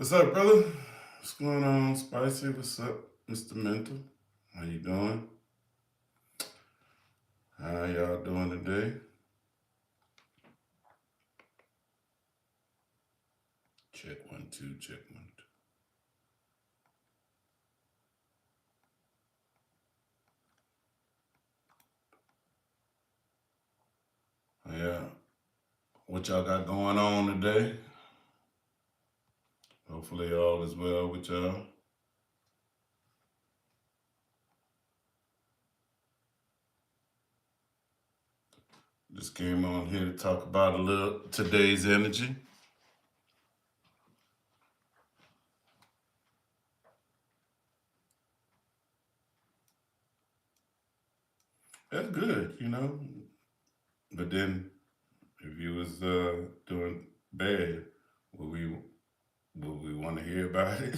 What's up, brother? What's going on, Spicy? What's up, Mr. Mental? How you doing? How y'all doing today? Check one, two, check one, two. Yeah. What y'all got going on today? Hopefully all is well with y'all. Just came on here to talk about a little today's energy. That's good. But then if you was doing bad, would we want to hear about it?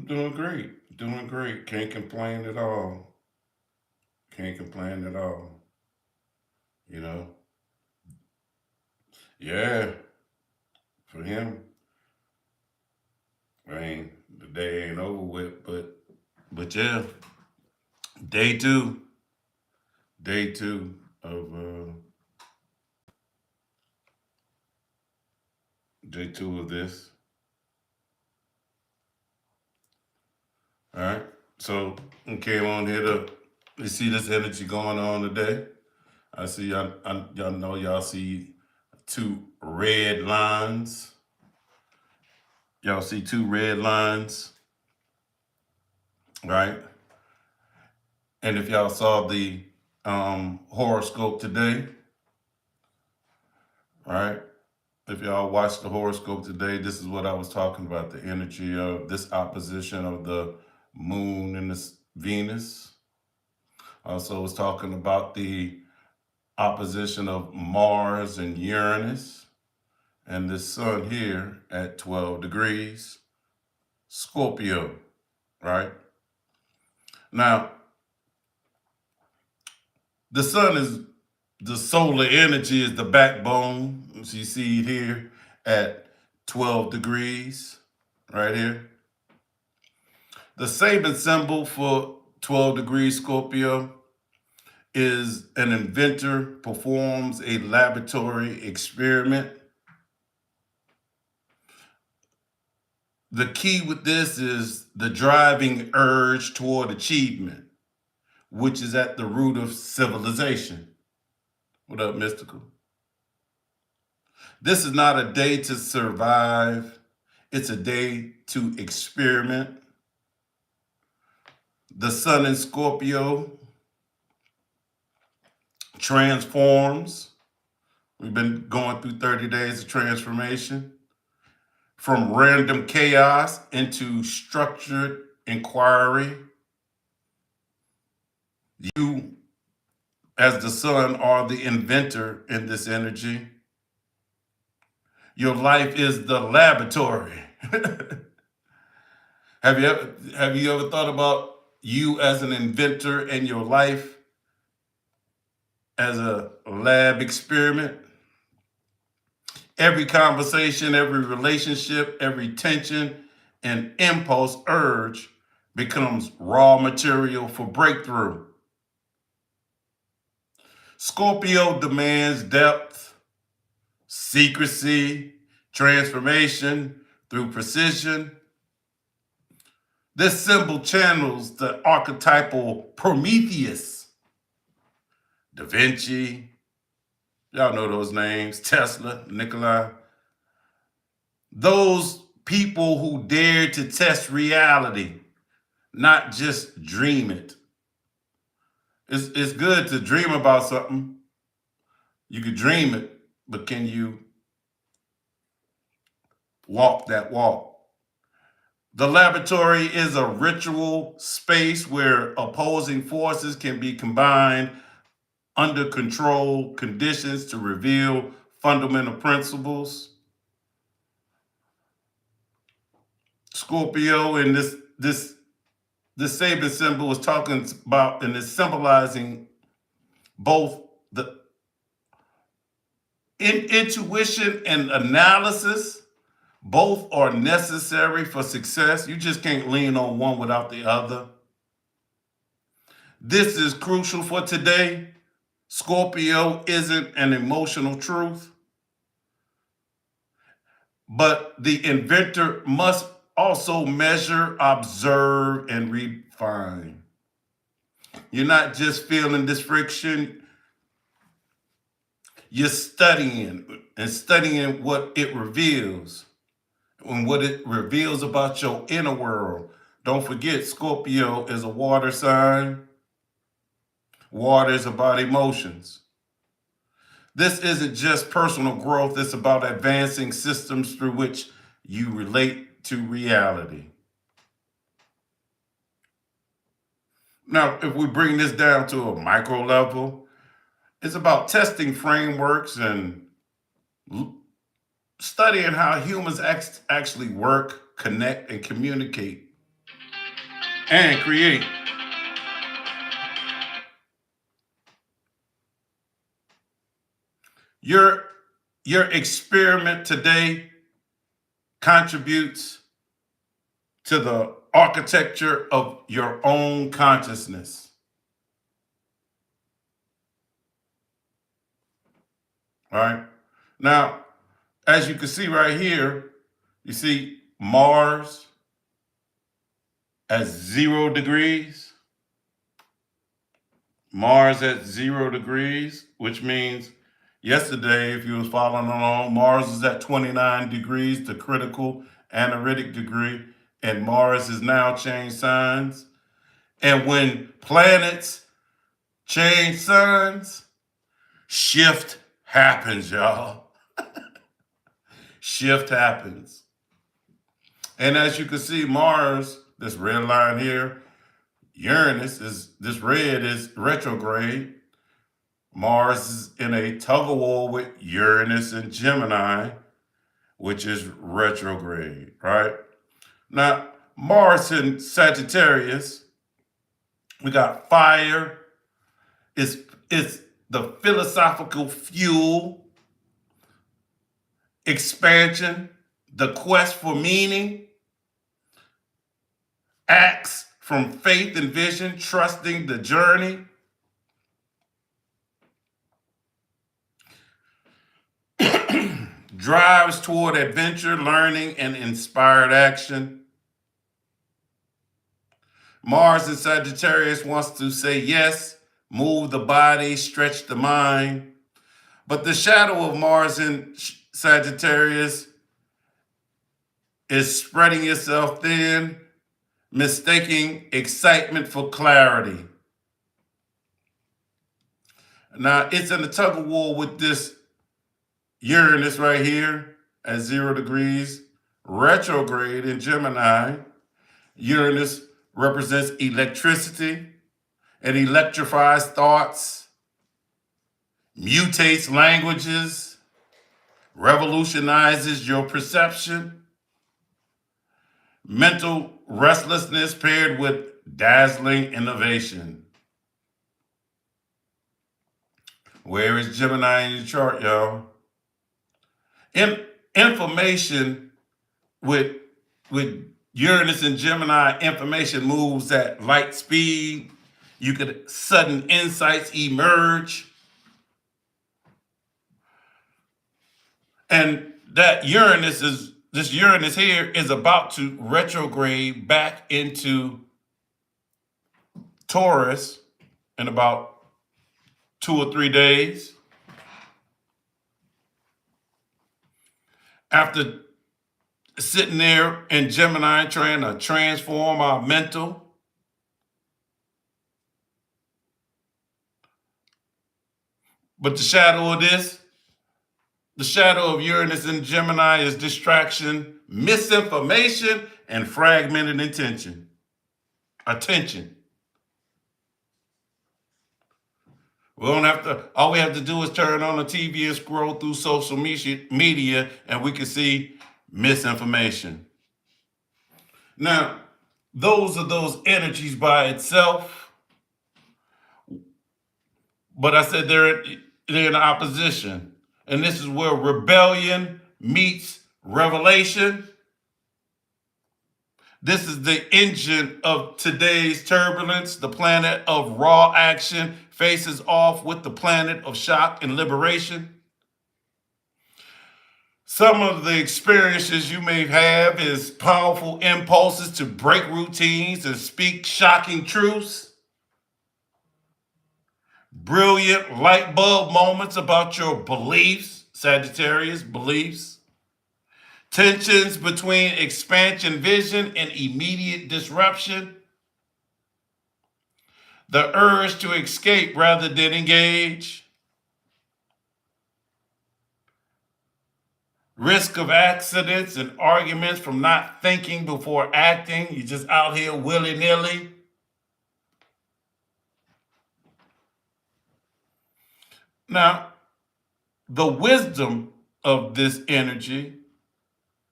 Doing great. Doing great. Can't complain at all. Can't complain at all. You know? Yeah, for him. I mean, the day ain't over with, but yeah, day two, day two of day two of this. All right. So I came on here to you see this energy going on today. I see y'all know y'all see two red lines. Y'all see two red lines, right? And if y'all saw the horoscope today, right? If y'all watched the horoscope today, this is what I was talking about, the energy of this opposition of the moon and this Venus. Also was talking about the opposition of Mars and Uranus and this sun here at 12 degrees, Scorpio, right? Now, the sun is the solar energy is the backbone. As you see it here at 12 degrees, right here. The Saban symbol for 12 degrees Scorpio is an inventor performs a laboratory experiment. The key with this is the driving urge toward achievement, which is at the root of civilization. What up, Mystical? This is not a day to survive. It's a day to experiment. The sun in Scorpio transforms. We've been going through 30 days of transformation from random chaos into structured inquiry. You, as the sun, are the inventor in this energy. Your life is the laboratory. Have you ever thought about you as an inventor and your life as a lab experiment? Every conversation, every relationship, every tension and impulse urge becomes raw material for breakthrough. Scorpio demands depth, secrecy, transformation through precision. This symbol channels the archetypal Prometheus, Da Vinci, y'all know those names, Tesla, Nikola. Those people who dare to test reality, not just dream it. It's good to dream about something. You could dream it, but can you walk that walk? The laboratory is a ritual space where opposing forces can be combined under controlled conditions to reveal fundamental principles. Scorpio in this Saban symbol is talking about and is symbolizing both the Intuition and analysis, both are necessary for success. You just can't lean on one without the other. This is crucial for today. Scorpio isn't an emotional truth, but the inventor must also measure, observe, and refine. You're not just feeling this friction, you're studying and studying what it reveals and what it reveals about your inner world. Don't forget, Scorpio is a water sign. Water is about emotions. This isn't just personal growth, it's about advancing systems through which you relate to reality. Now, if we bring this down to a micro level, it's about testing frameworks and studying how humans actually work, connect, and communicate and create. Your, your experiment today contributes to the architecture of your own consciousness. All right. Now, as you can see right here, you see Mars at 0 degrees. Mars at 0 degrees, which means yesterday, if you was following along, Mars is at 29 degrees, the critical analytic degree, and Mars has now changed signs. And when planets change signs, shift happens, y'all. Shift happens. And as you can see, Mars, this red line here, Uranus is, this red is retrograde. Mars is in a tug of war with Uranus and Gemini, which is retrograde, right? Now, Mars in Sagittarius, we got fire. It's the philosophical fuel, expansion, the quest for meaning, acts from faith and vision, trusting the journey. Drives toward adventure, learning, and inspired action. Mars in Sagittarius wants to say yes, move the body, stretch the mind. But the shadow of Mars in Sagittarius is spreading itself thin, mistaking excitement for clarity. Now, it's in a tug of war with this Uranus right here at 0 degrees, retrograde in Gemini. Uranus represents electricity. It electrifies thoughts, mutates languages, revolutionizes your perception. Mental restlessness paired with dazzling innovation. Where is Gemini in your chart, y'all? Information with Uranus and Gemini, information moves at light speed. You could sudden insights emerge. And that this Uranus here is about to retrograde back into Taurus in about 2 or 3 days. After sitting there in Gemini trying to transform our mental, but the shadow of this, the shadow of Uranus and Gemini is distraction, misinformation, and fragmented attention. We don't have to, all we have to do is turn on the TV and scroll through social media and we can see misinformation. Now, those are those energies by itself, but I said they're in opposition. And this is where rebellion meets revelation. This is the engine of today's turbulence. The planet of raw action faces off with the planet of shock and liberation. Some of the experiences you may have is powerful impulses to break routines and speak shocking truths. Brilliant light bulb moments about your beliefs, Sagittarius beliefs. Tensions between expansion vision and immediate disruption. The urge to escape rather than engage. Risk of accidents and arguments from not thinking before acting. You're just out here willy-nilly. Now, the wisdom of this energy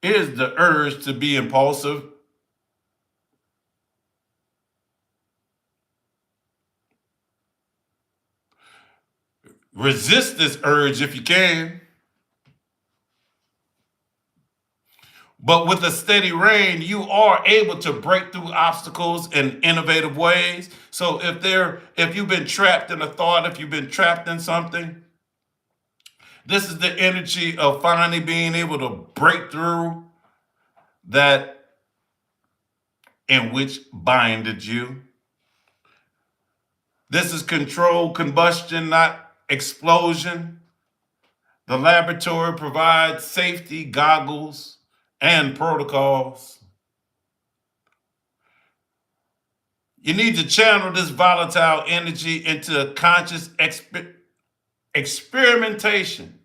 is the urge to be impulsive. Resist this urge if you can. But with a steady rein, you are able to break through obstacles in innovative ways. So if you've been trapped in a thought, if you've been trapped in something, this is the energy of finally being able to break through that in which binded you. This is controlled combustion, not explosion. The laboratory provides safety goggles and protocols. You need to channel this volatile energy into conscious experimentation.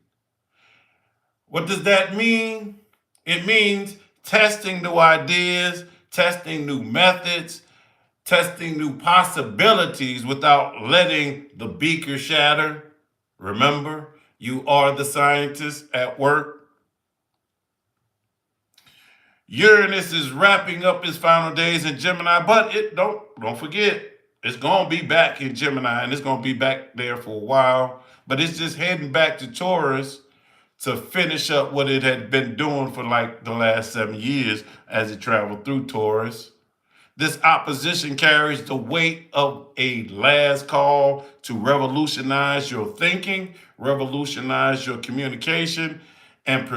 What does that mean? It means testing new ideas, testing new methods, testing new possibilities without letting the beaker shatter. Remember, you are the scientist at work. Uranus is wrapping up his final days in Gemini, but don't forget, it's gonna be back in Gemini, and it's gonna be back there for a while. But it's just heading back to Taurus to finish up what it had been doing for like the last 7 years as it traveled through Taurus. This opposition carries the weight of a last call to revolutionize your thinking, revolutionize your communication, and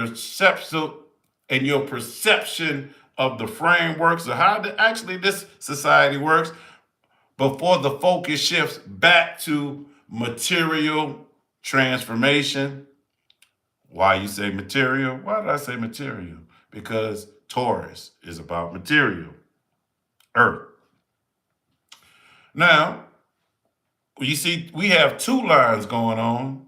your perception of the frameworks of how actually this society works before the focus shifts back to material transformation. Why you say material? Why did I say material? Because Taurus is about material, earth. Now, you see, we have two lines going on.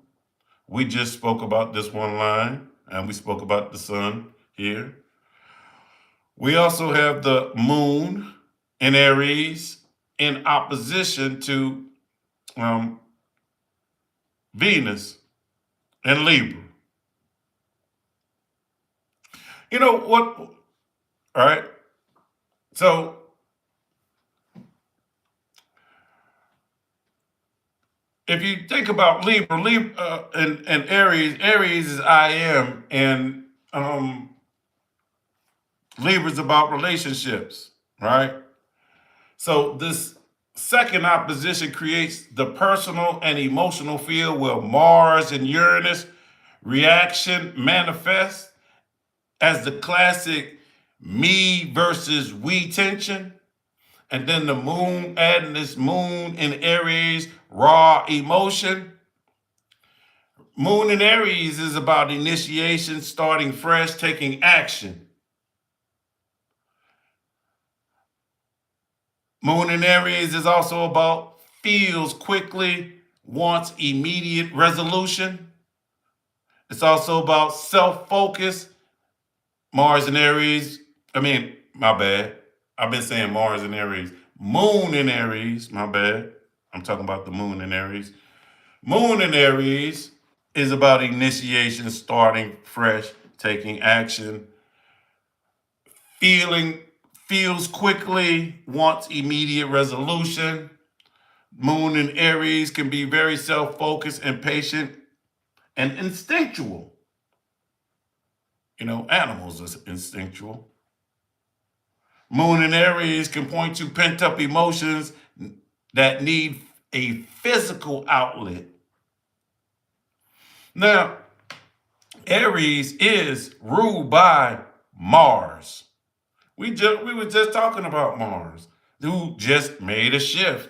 We just spoke about this one line, and we spoke about the sun here. We also have the moon in Aries in opposition to Venus and Libra. You know what? All right. So if you think about Libra, and Aries is I am, and Libra is about relationships, right? So this second opposition creates the personal and emotional field where Mars and Uranus reaction manifests as the classic me versus we tension. And then the moon, adding this moon in Aries, raw emotion. Moon in Aries is about initiation, starting fresh, taking action. Moon in Aries is also about feels quickly, wants immediate resolution. It's also about self-focus. Mars in Aries, my bad. I've been saying Mars in Aries. Moon in Aries, my bad. I'm talking about the moon in Aries. Moon in Aries is about initiation, starting fresh, taking action. Feels quickly, wants immediate resolution. Moon in Aries can be very self-focused and patient and instinctual. Animals are instinctual. Moon in Aries can point to pent up emotions that need a physical outlet. Now, Aries is ruled by Mars. We were just talking about Mars, who just made a shift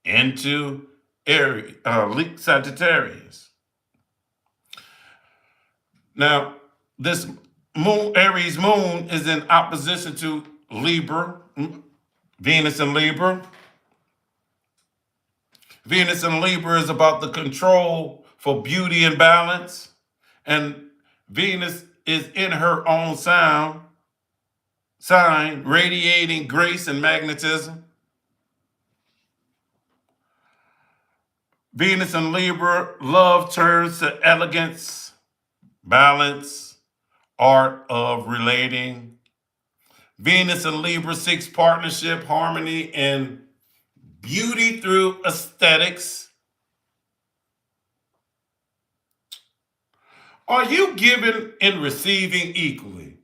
into Aries, Sagittarius. Now, this Aries moon is in opposition to Libra, Venus in Libra. Venus in Libra is about the control for beauty and balance. And Venus is in her own sign, radiating grace and magnetism. Venus in Libra, love turns to elegance, balance, art of relating. Venus in Libra seeks partnership, harmony, and beauty through aesthetics. Are you giving and receiving equally?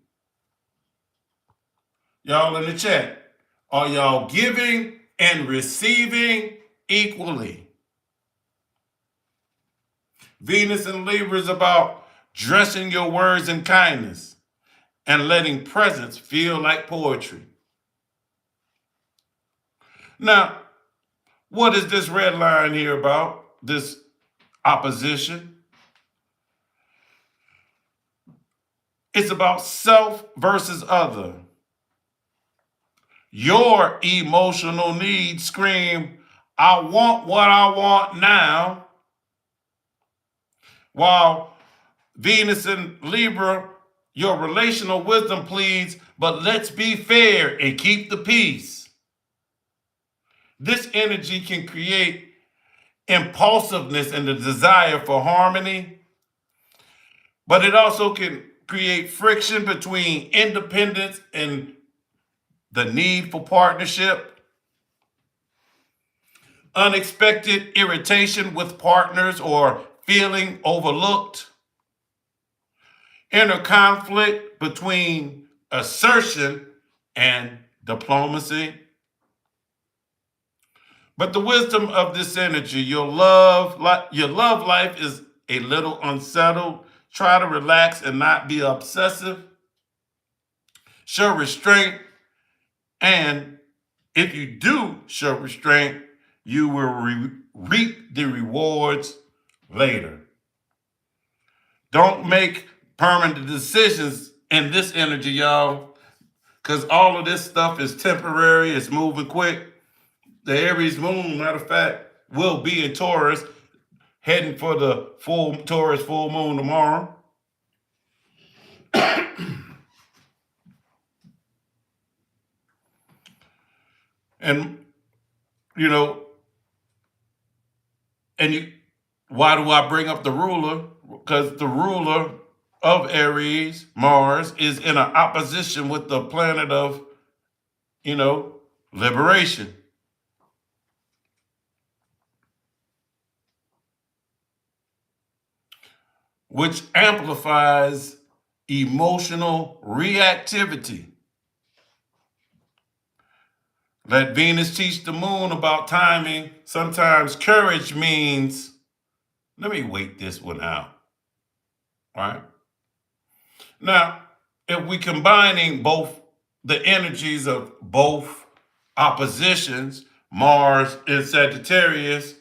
Y'all in the chat, are y'all giving and receiving equally? Venus in Libra is about dressing your words in kindness and letting presence feel like poetry. Now, what is this red line here about? This opposition? It's about self versus other. Your emotional needs scream, I want what I want now. While Venus in Libra, your relational wisdom pleads, but let's be fair and keep the peace. This energy can create impulsiveness and the desire for harmony, but it also can create friction between independence and the need for partnership, unexpected irritation with partners or feeling overlooked, inner conflict between assertion and diplomacy. But the wisdom of this energy, your love life is a little unsettled. Try to relax and not be obsessive. Show restraint. And if you do show restraint, you will reap the rewards later. Don't make permanent decisions in this energy, y'all, because all of this stuff is temporary. It's moving quick. The Aries moon, matter of fact, will be in Taurus, heading for the Taurus full moon tomorrow. And, why do I bring up the ruler? Because the ruler of Aries, Mars, is in an opposition with the planet of, liberation. Which amplifies emotional reactivity. Let Venus teach the moon about timing. Sometimes courage means, let me wait this one out. Right? Now, if we combining both the energies of both oppositions, Mars in Sagittarius,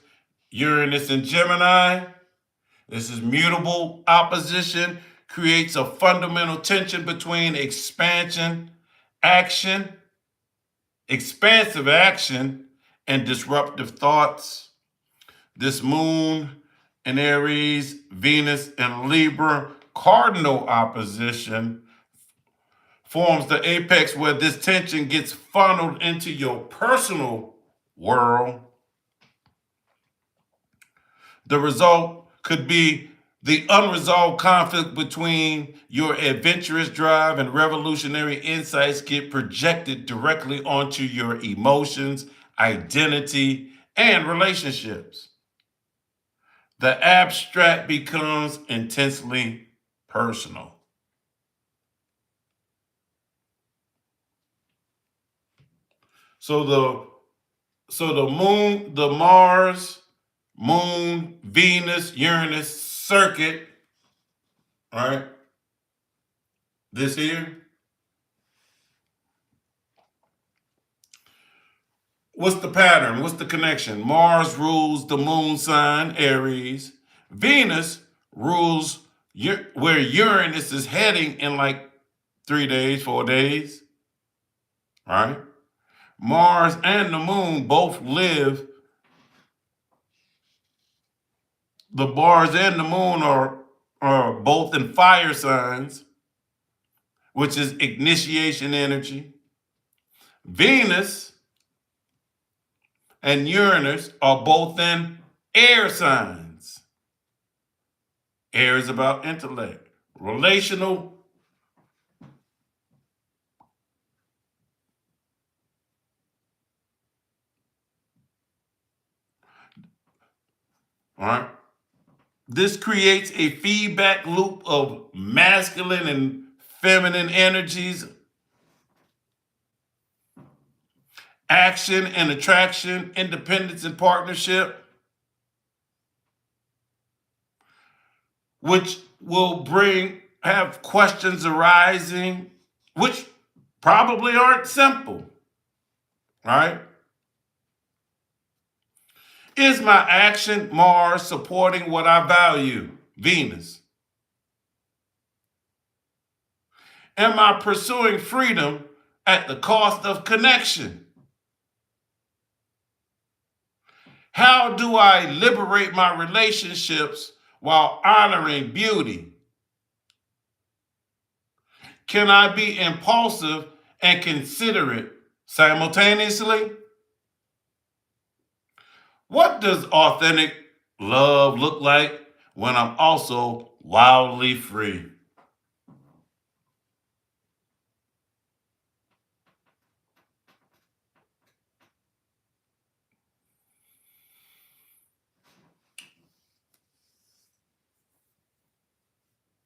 Uranus in Gemini, this is mutable opposition, creates a fundamental tension between expansive action, and disruptive thoughts. This moon in Aries, Venus in Libra, cardinal opposition forms the apex where this tension gets funneled into your personal world. The result could be the unresolved conflict between your adventurous drive and revolutionary insights get projected directly onto your emotions, identity, and relationships. the abstract becomes intensely personal. So the moon, the Mars, moon, Venus, Uranus circuit, right? This here. What's the pattern? What's the connection? Mars rules the moon sign, Aries. Venus rules where Uranus is heading in like 3 days, 4 days, right? Mars and the moon both live, the Mars and the moon are both in fire signs, which is initiation energy. Venus and Uranus are both in air signs. Air is about intellect, relational. All right. This creates a feedback loop of masculine and feminine energies, action and attraction, independence and partnership, which will have questions arising, which probably aren't simple, right? Is my action, Mars, supporting what I value, Venus? Am I pursuing freedom at the cost of connection? How do I liberate my relationships while honoring beauty? Can I be impulsive and considerate simultaneously? What does authentic love look like when I'm also wildly free?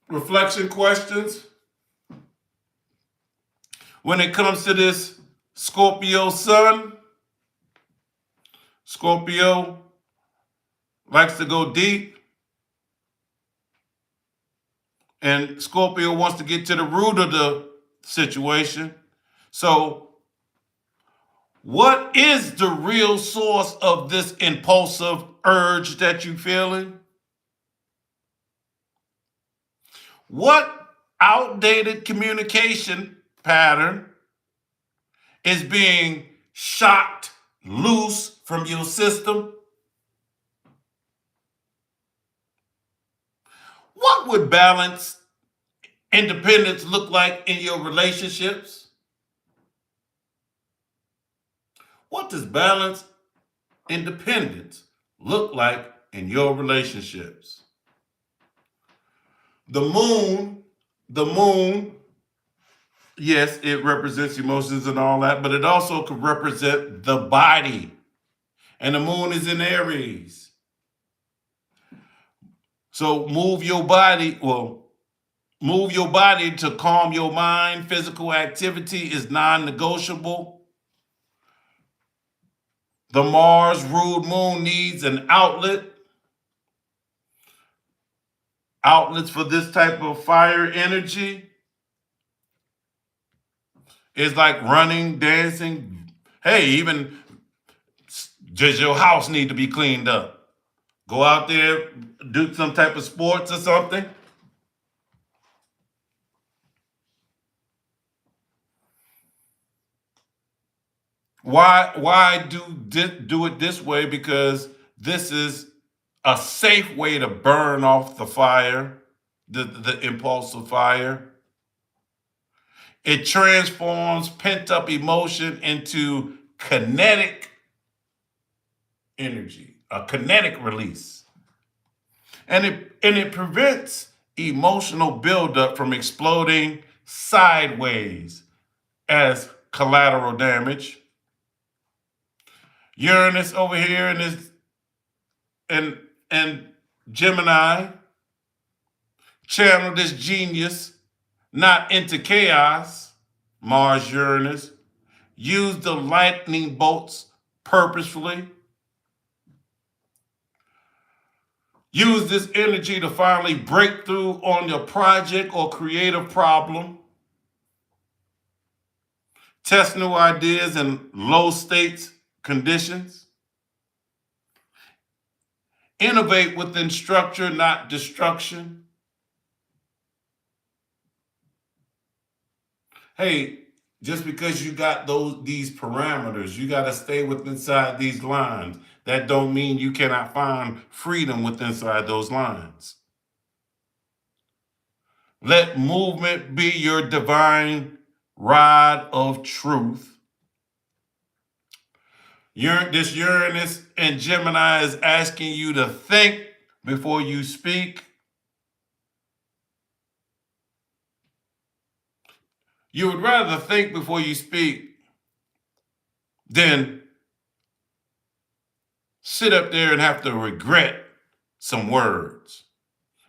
Reflection questions. When it comes to this Scorpio sun, Scorpio likes to go deep, and Scorpio wants to get to the root of the situation. So, what is the real source of this impulsive urge that you're feeling? What outdated communication pattern is being shot loose from your system? What would balance independence look like in your relationships? What does balance independence look like in your relationships? The moon, yes, it represents emotions and all that, but it also could represent the body. And the moon is in Aries. So move your body, move your body to calm your mind. Physical activity is non-negotiable. The Mars ruled moon needs an outlet. Outlets for this type of fire energy is like running, dancing. Hey, even does your house need to be cleaned up? Go out there, do some type of sports or something. Why do it this way? Because this is a safe way to burn off the fire, the impulsive fire. It transforms pent up emotion into kinetic energy, a kinetic release. And it prevents emotional buildup from exploding sideways as collateral damage. Uranus over here and and Gemini, channel this genius not into chaos. Mars, Uranus, use the lightning bolts purposefully. Use this energy to finally break through on your project or creative problem. Test new ideas in low states conditions. Innovate within structure, not destruction. Hey, just because you got these parameters, you got to stay within inside these lines. That don't mean you cannot find freedom within inside those lines. Let movement be your divine rod of truth. This Uranus and Gemini is asking you to think before you speak. You would rather think before you speak than sit up there and have to regret some words.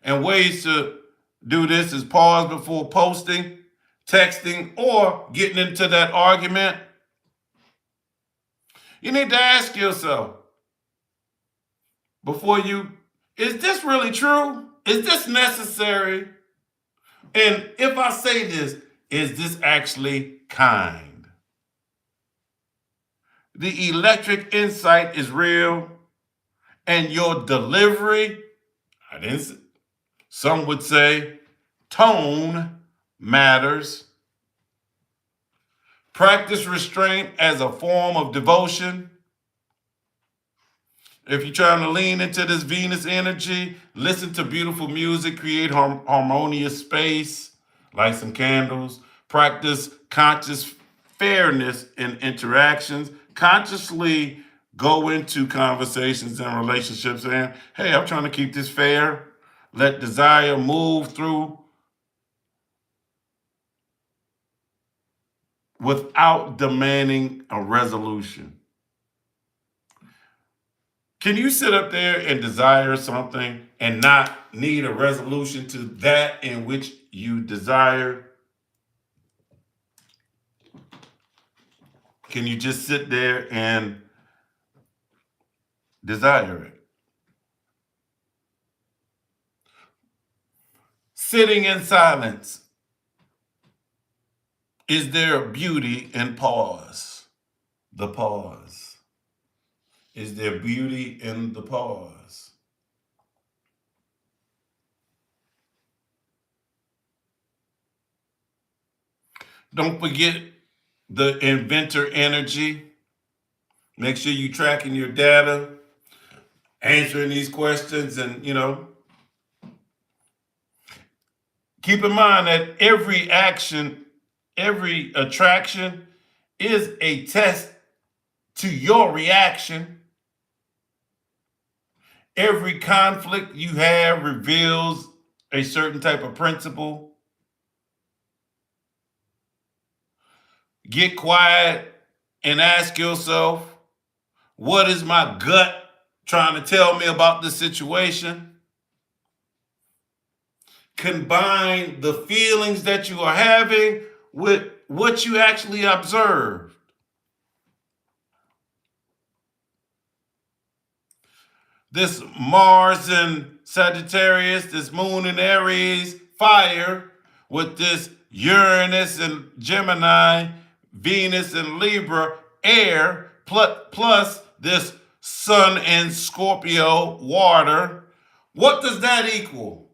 And ways to do this is pause before posting, texting, or getting into that argument. You need to ask yourself is this really true? Is this necessary? And if I say this, is this actually kind? The electric insight is real, and your delivery, some would say, tone matters. Practice restraint as a form of devotion. If you're trying to lean into this Venus energy, listen to beautiful music, create harmonious space, light some candles, practice conscious fairness in interactions, consciously go into conversations and relationships saying, hey, I'm trying to keep this fair. Let desire move through without demanding a resolution. Can you sit up there and desire something and not need a resolution to that in which you desire? Can you just sit there and desire it? Sitting in silence. Is there beauty in pause? The pause. Is there beauty in the pause? Don't forget the inventor energy. Make sure you're tracking your data, answering these questions, and keep in mind that every action, every attraction is a test to your reaction. Every conflict you have reveals a certain type of principle. Get quiet and ask yourself, what is my gut trying to tell me about this situation? Combine the feelings that you are having with what you actually observed. This Mars in Sagittarius, this Moon in Aries, fire, with this Uranus and Gemini, Venus and Libra, air, plus this Sun and Scorpio, water. What does that equal?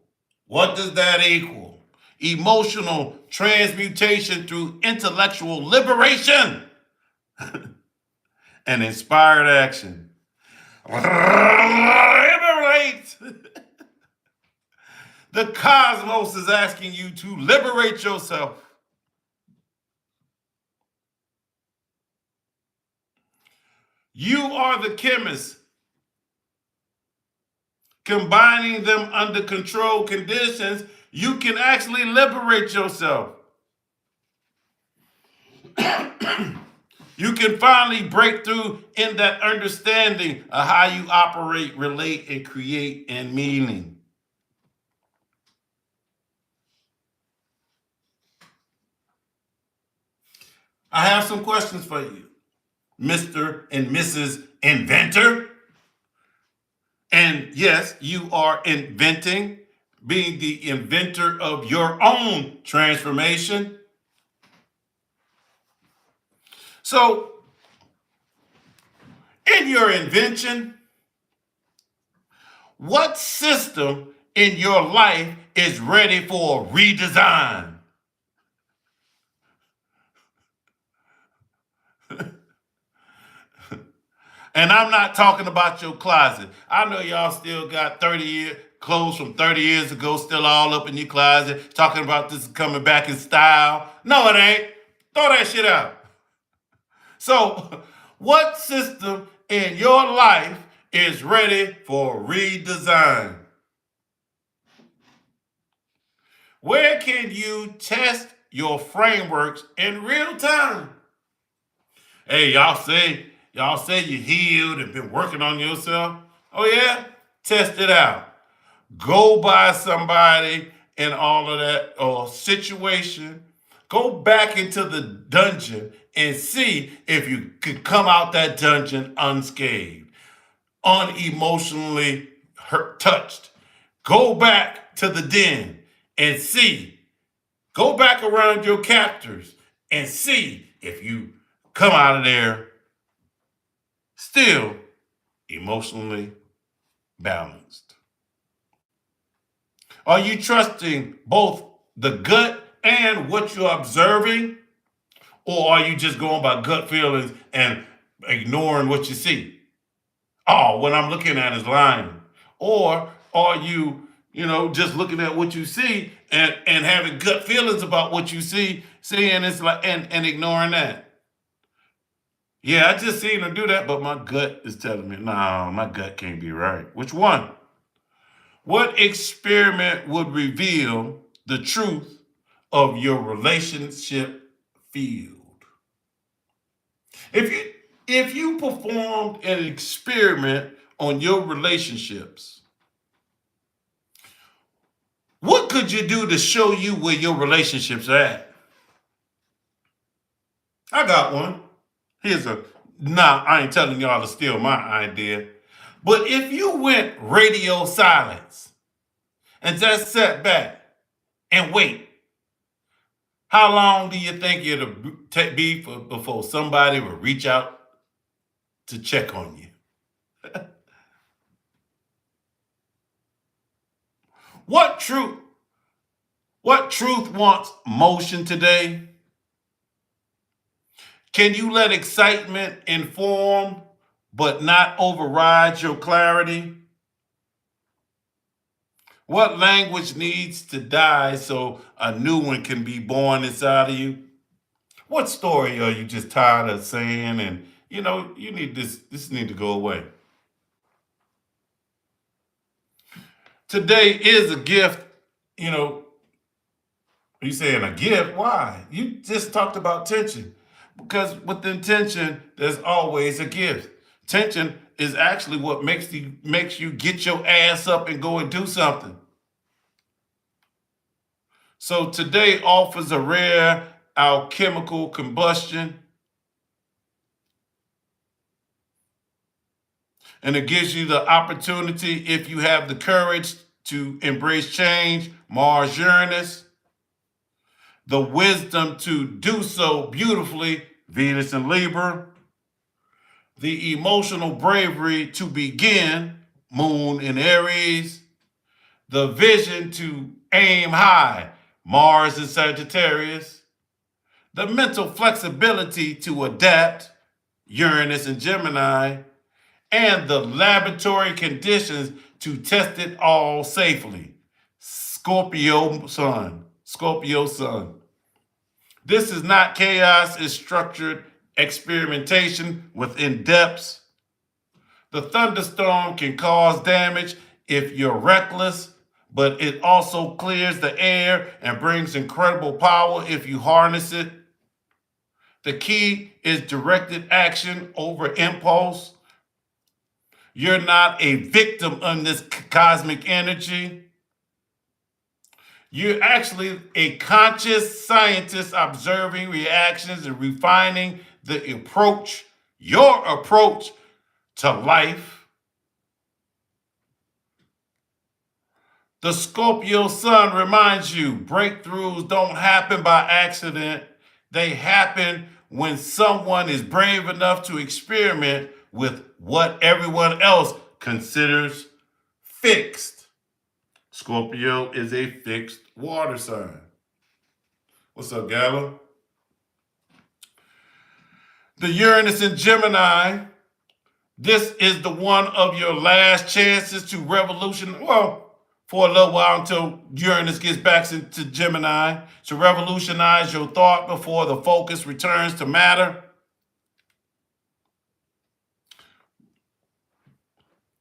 What does that equal? Emotional transmutation through intellectual liberation and inspired action. Liberate! The cosmos is asking you to liberate yourself. You are the chemist. Combining them under controlled conditions, you can actually liberate yourself. You can finally break through in that understanding of how you operate, relate, and create in meaning. I have some questions for you, Mr. and Mrs. Inventor. And yes, you are inventing, being the inventor of your own transformation. So, in your invention, what system in your life is ready for redesign? And I'm not talking about your closet. I know y'all still got 30 clothes from 30 years ago still all up in your closet, talking about this coming back in style. No, it ain't. Throw that shit out. So, what system in your life is ready for redesign? Where can you test your frameworks in real time? Hey, y'all say you healed and been working on yourself. Oh yeah? Test it out. Go by somebody and all of that or situation. Go back into the dungeon and see if you could come out that dungeon unscathed, unemotionally hurt, touched. Go back to the den and see. Go back around your captors and see if you come out of there still emotionally balanced. Are you trusting both the gut and what you're observing? Or are you just going by gut feelings and ignoring what you see? Oh, what I'm looking at is lying. Or are you, just looking at what you see and having gut feelings about what you see, seeing it's like and ignoring that? Yeah, I just seen her do that, but my gut is telling me, no, my gut can't be right. Which one? What experiment would reveal the truth of your relationship field? If you if you performed an experiment on your relationships, what could you do to show you where your relationships are at? I got one. Nah, I ain't telling y'all to steal my idea. But if you went radio silence and just sat back and wait, how long do you think it'll be before somebody will reach out to check on you? What truth? What truth wants motion today? Can you let excitement inform but not override your clarity? What language needs to die so a new one can be born inside of you? What story are you just tired of saying and you need this need to go away? Today is a gift, you know, you saying a gift? Why? You just talked about tension. Because with intention, there's always a gift. Tension is actually what makes you get your ass up and go and do something. So today offers a rare alchemical combustion, and it gives you the opportunity, if you have the courage to embrace change, Mars Uranus, the wisdom to do so beautifully, Venus and Libra, the emotional bravery to begin, Moon in Aries, the vision to aim high, Mars in Sagittarius, the mental flexibility to adapt, Uranus in Gemini, and the laboratory conditions to test it all safely, Scorpio Sun. Scorpio Sun. This is not chaos, it's structured experimentation within depths. The thunderstorm can cause damage if you're reckless, but it also clears the air and brings incredible power if you harness it. The key is directed action over impulse. You're not a victim of this cosmic energy. You're actually a conscious scientist observing reactions and refining the approach, your approach to life. The Scorpio sun reminds you breakthroughs don't happen by accident. They happen when someone is brave enough to experiment with what everyone else considers fixed. Scorpio is a fixed water sign. What's up, Gala? The Uranus in Gemini. This is the one of your last chances to revolution. Well, for a little while until Uranus gets back into Gemini, to revolutionize your thought before the focus returns to matter.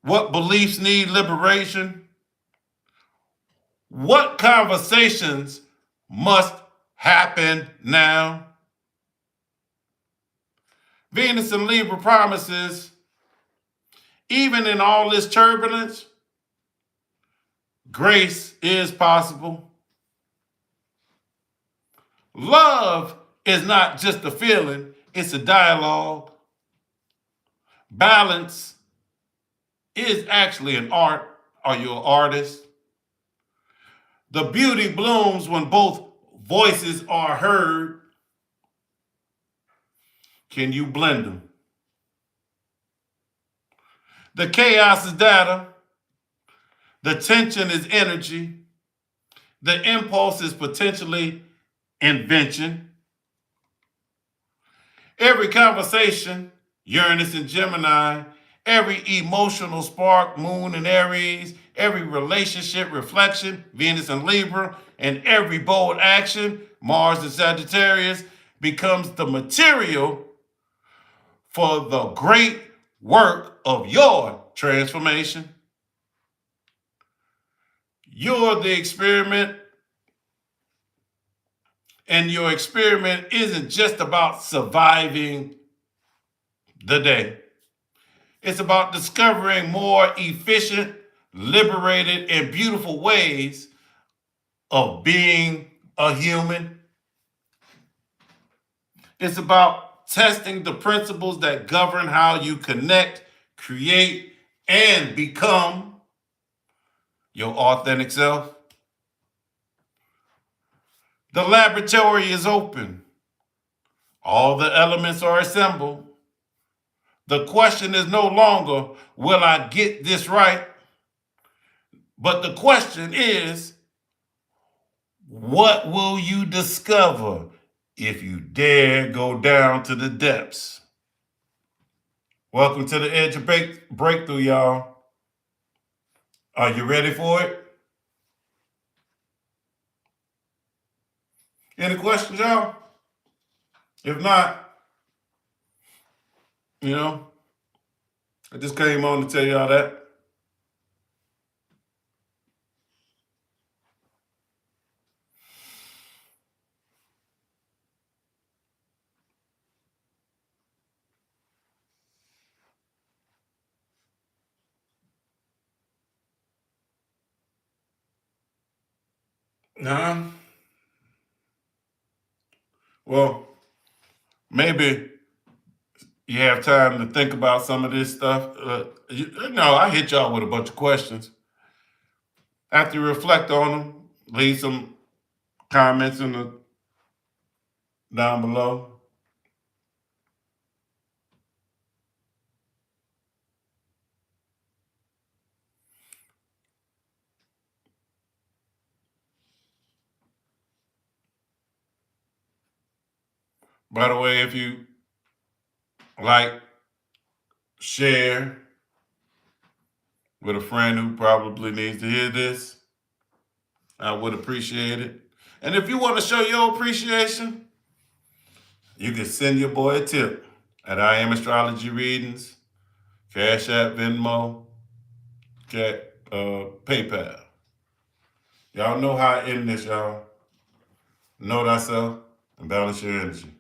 What beliefs need liberation? What conversations must happen now? Venus in Libra promises, even in all this turbulence, grace is possible. Love is not just a feeling, it's a dialogue. Balance is actually an art. Are you an artist? The beauty blooms when both voices are heard. Can you blend them? The chaos is data. The tension is energy. The impulse is potentially invention. Every conversation, Uranus in Gemini, every emotional spark, Moon in Aries, every relationship reflection, Venus in Libra, and every bold action, Mars in Sagittarius, becomes the material for the great work of your transformation. You're the experiment, and your experiment isn't just about surviving the day. It's about discovering more efficient, liberated, and beautiful ways of being a human. It's about testing the principles that govern how you connect, create, and become your authentic self. The laboratory is open. All the elements are assembled. The question is no longer, will I get this right? But the question is, what will you discover if you dare go down to the depths? Welcome to the Edge of Breakthrough, y'all. Are you ready for it? Any questions, y'all? If not, I just came on to tell y'all that. Well, maybe you have time to think about some of this stuff. I hit y'all with a bunch of questions. After you reflect on them, leave some comments down below. By the way, if you like, share with a friend who probably needs to hear this, I would appreciate it. And if you want to show your appreciation, you can send your boy a tip at I Am Astrology Readings, Cash App, Venmo, PayPal. Y'all know how I end this, y'all. Know thyself and balance your energy.